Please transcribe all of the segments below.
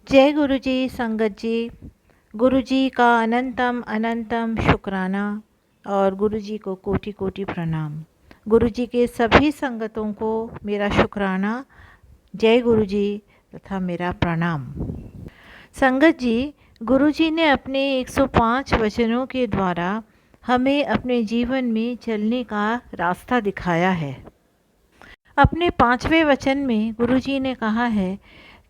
जय गुरु जी। संगत जी, गुरु जी का अनंतम अनंतम शुक्राना और गुरु जी को कोटि कोटि प्रणाम। गुरु जी के सभी संगतों को मेरा शुक्राना, जय गुरु जी तथा मेरा प्रणाम। संगत जी, गुरु जी ने अपने 105 वचनों के द्वारा हमें अपने जीवन में चलने का रास्ता दिखाया है। अपने 5वें वचन में गुरु जी ने कहा है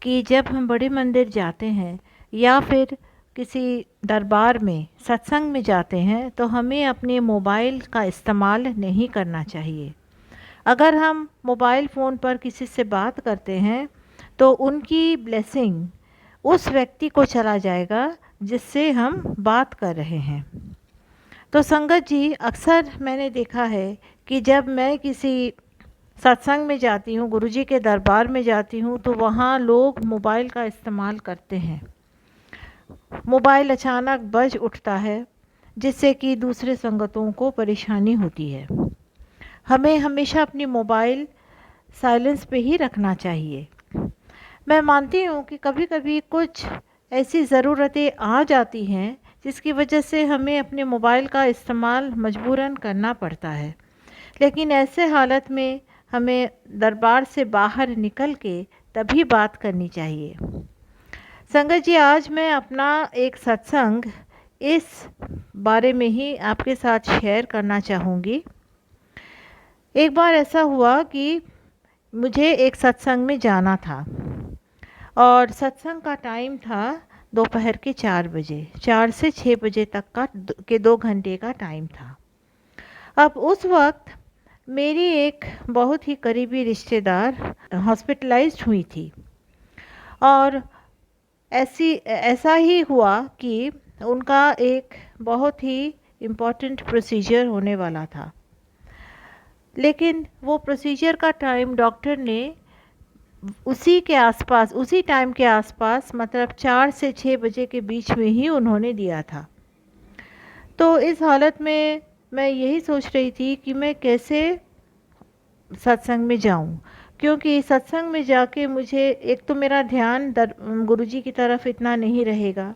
कि जब हम बड़े मंदिर जाते हैं या फिर किसी दरबार में सत्संग में जाते हैं तो हमें अपने मोबाइल का इस्तेमाल नहीं करना चाहिए। अगर हम मोबाइल फ़ोन पर किसी से बात करते हैं तो उनकी ब्लेसिंग उस व्यक्ति को चला जाएगा जिससे हम बात कर रहे हैं। तो संगत जी, अक्सर मैंने देखा है कि जब मैं किसी सत्संग में जाती हूँ, गुरुजी के दरबार में जाती हूँ, तो वहाँ लोग मोबाइल का इस्तेमाल करते हैं। मोबाइल अचानक बज उठता है जिससे कि दूसरे संगतों को परेशानी होती है। हमें हमेशा अपनी मोबाइल साइलेंस पे ही रखना चाहिए। मैं मानती हूँ कि कभी कभी कुछ ऐसी ज़रूरतें आ जाती हैं जिसकी वजह से हमें अपने मोबाइल का इस्तेमाल मजबूरन करना पड़ता है, लेकिन ऐसे हालत में हमें दरबार से बाहर निकल के तभी बात करनी चाहिए। संगत जी, आज मैं अपना एक सत्संग इस बारे में ही आपके साथ शेयर करना चाहूँगी। एक बार ऐसा हुआ कि मुझे एक सत्संग में जाना था और सत्संग का टाइम था दोपहर के 4 बजे, 4 से 6 बजे तक का के 2 घंटे का टाइम था। अब उस वक्त मेरी एक बहुत ही करीबी रिश्तेदार हॉस्पिटलाइज्ड हुई थी और ऐसा ही हुआ कि उनका एक बहुत ही इम्पोर्टेंट प्रोसीजर होने वाला था, लेकिन वो प्रोसीजर का टाइम डॉक्टर ने उसी के आसपास, उसी टाइम के आसपास, मतलब 4 से 6 बजे के बीच में ही उन्होंने दिया था। तो इस हालत में मैं यही सोच रही थी कि मैं कैसे सत्संग में जाऊं, क्योंकि सत्संग में जाके मुझे एक तो मेरा ध्यान गुरुजी की तरफ इतना नहीं रहेगा,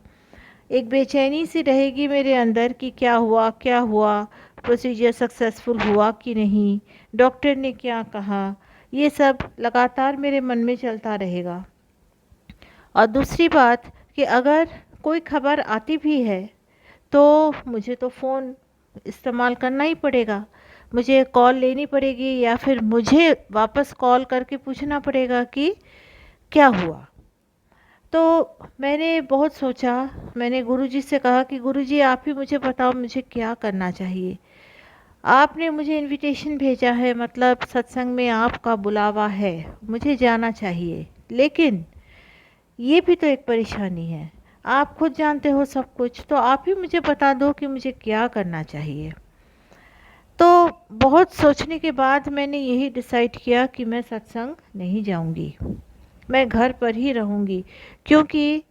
एक बेचैनी सी रहेगी मेरे अंदर कि क्या हुआ क्या हुआ, प्रोसीजर सक्सेसफुल हुआ कि नहीं, डॉक्टर ने क्या कहा, ये सब लगातार मेरे मन में चलता रहेगा। और दूसरी बात कि अगर कोई खबर आती भी है तो मुझे तो फ़ोन इस्तेमाल करना ही पड़ेगा, मुझे कॉल लेनी पड़ेगी या फिर मुझे वापस कॉल करके पूछना पड़ेगा कि क्या हुआ। तो मैंने बहुत सोचा, मैंने गुरुजी से कहा कि गुरुजी आप ही मुझे बताओ मुझे क्या करना चाहिए। आपने मुझे इनविटेशन भेजा है, मतलब सत्संग में आपका बुलावा है, मुझे जाना चाहिए, लेकिन ये भी तो एक परेशानी है। आप खुद जानते हो सब कुछ, तो आप ही मुझे बता दो कि मुझे क्या करना चाहिए। तो बहुत सोचने के बाद मैंने यही डिसाइड किया कि मैं सत्संग नहीं जाऊंगी, मैं घर पर ही रहूंगी, क्योंकि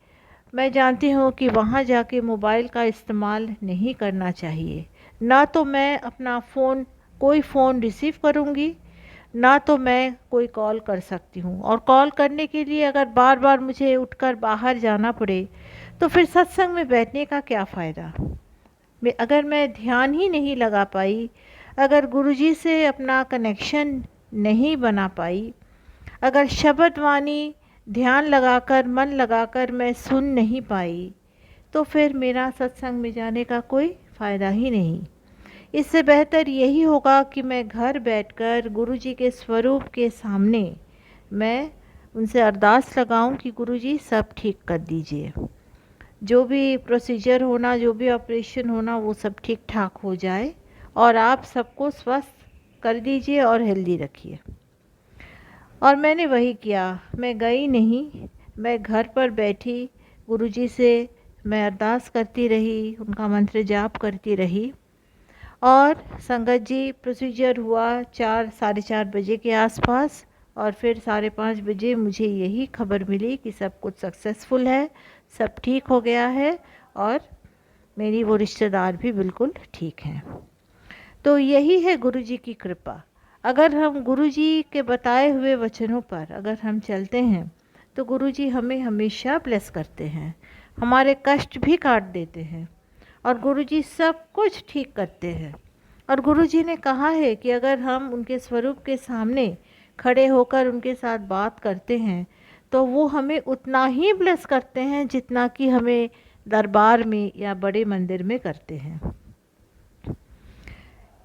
मैं जानती हूँ कि वहाँ जाके मोबाइल का इस्तेमाल नहीं करना चाहिए। ना तो मैं अपना फ़ोन, कोई फ़ोन रिसीव करूँगी, ना तो मैं कोई कॉल कर सकती हूँ, और कॉल करने के लिए अगर बार बार मुझे उठकर बाहर जाना पड़े तो फिर सत्संग में बैठने का क्या फ़ायदा। अगर मैं ध्यान ही नहीं लगा पाई, अगर गुरुजी से अपना कनेक्शन नहीं बना पाई, अगर शब्द वाणी ध्यान लगाकर, मन लगाकर मैं सुन नहीं पाई, तो फिर मेरा सत्संग में जाने का कोई फ़ायदा ही नहीं। इससे बेहतर यही होगा कि मैं घर बैठकर गुरुजी के स्वरूप के सामने मैं उनसे अरदास लगाऊं कि गुरुजी सब ठीक कर दीजिए, जो भी प्रोसीजर होना, जो भी ऑपरेशन होना, वो सब ठीक ठाक हो जाए और आप सबको स्वस्थ कर दीजिए और हेल्दी रखिए। और मैंने वही किया, मैं गई नहीं, मैं घर पर बैठी गुरुजी से मैं अरदास करती रही, उनका मंत्र जाप करती रही। और संगत जी, प्रोसीजर हुआ 4 साढ़े 4 बजे के आसपास, और फिर 5:30 बजे मुझे यही खबर मिली कि सब कुछ सक्सेसफुल है, सब ठीक हो गया है और मेरी वो रिश्तेदार भी बिल्कुल ठीक हैं। तो यही है गुरुजी की कृपा। अगर हम गुरुजी के बताए हुए वचनों पर अगर हम चलते हैं तो गुरुजी हमें हमेशा ब्लेस करते हैं, हमारे कष्ट भी काट देते हैं और गुरुजी सब कुछ ठीक करते हैं। और गुरुजी ने कहा है कि अगर हम उनके स्वरूप के सामने खड़े होकर उनके साथ बात करते हैं तो वो हमें उतना ही ब्लेस करते हैं जितना कि हमें दरबार में या बड़े मंदिर में करते हैं।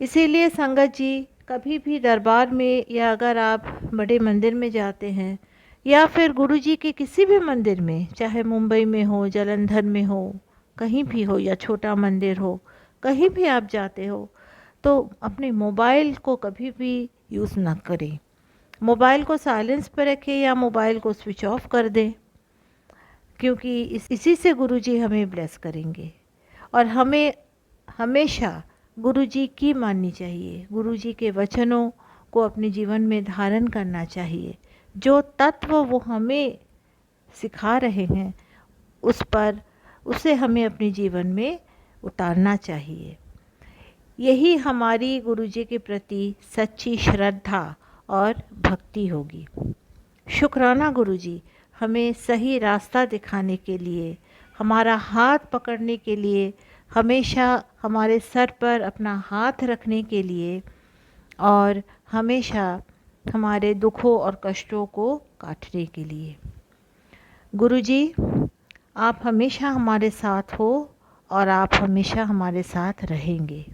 इसीलिए संगत जी, कभी भी दरबार में या अगर आप बड़े मंदिर में जाते हैं या फिर गुरुजी के किसी भी मंदिर में, चाहे मुंबई में हो, जालंधर में हो, कहीं भी हो, या छोटा मंदिर हो, कहीं भी आप जाते हो तो अपने मोबाइल को कभी भी यूज़ ना करें। मोबाइल को साइलेंस पर रखें या मोबाइल को स्विच ऑफ कर दें, क्योंकि इसी से गुरुजी हमें ब्लेस करेंगे। और हमें हमेशा गुरुजी की माननी चाहिए, गुरुजी के वचनों को अपने जीवन में धारण करना चाहिए। जो तत्व वो हमें सिखा रहे हैं उसे हमें अपने जीवन में उतारना चाहिए। यही हमारी गुरुजी के प्रति सच्ची श्रद्धा और भक्ति होगी। शुक्राना गुरुजी, हमें सही रास्ता दिखाने के लिए, हमारा हाथ पकड़ने के लिए, हमेशा हमारे सर पर अपना हाथ रखने के लिए और हमेशा हमारे दुखों और कष्टों को काटने के लिए। गुरुजी, आप हमेशा हमारे साथ हो और आप हमेशा हमारे साथ रहेंगे।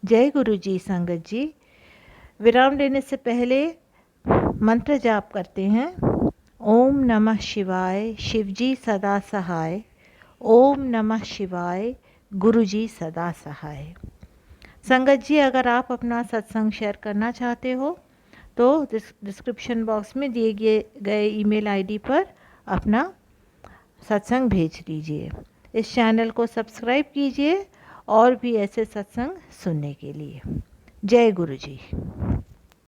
जय गुरुजी। संगत जी, विराम लेने से पहले मंत्र जाप करते हैं। ओम नमः शिवाय, शिवजी सदा सहाय। ओम नमः शिवाय, गुरुजी सदा सहाय। संगत जी, अगर आप अपना सत्संग शेयर करना चाहते हो तो डिस्क्रिप्शन बॉक्स में दिए गए ईमेल आईडी पर अपना सत्संग भेज दीजिए। इस चैनल को सब्सक्राइब कीजिए और भी ऐसे सत्संग सुनने के लिए। जय गुरुजी।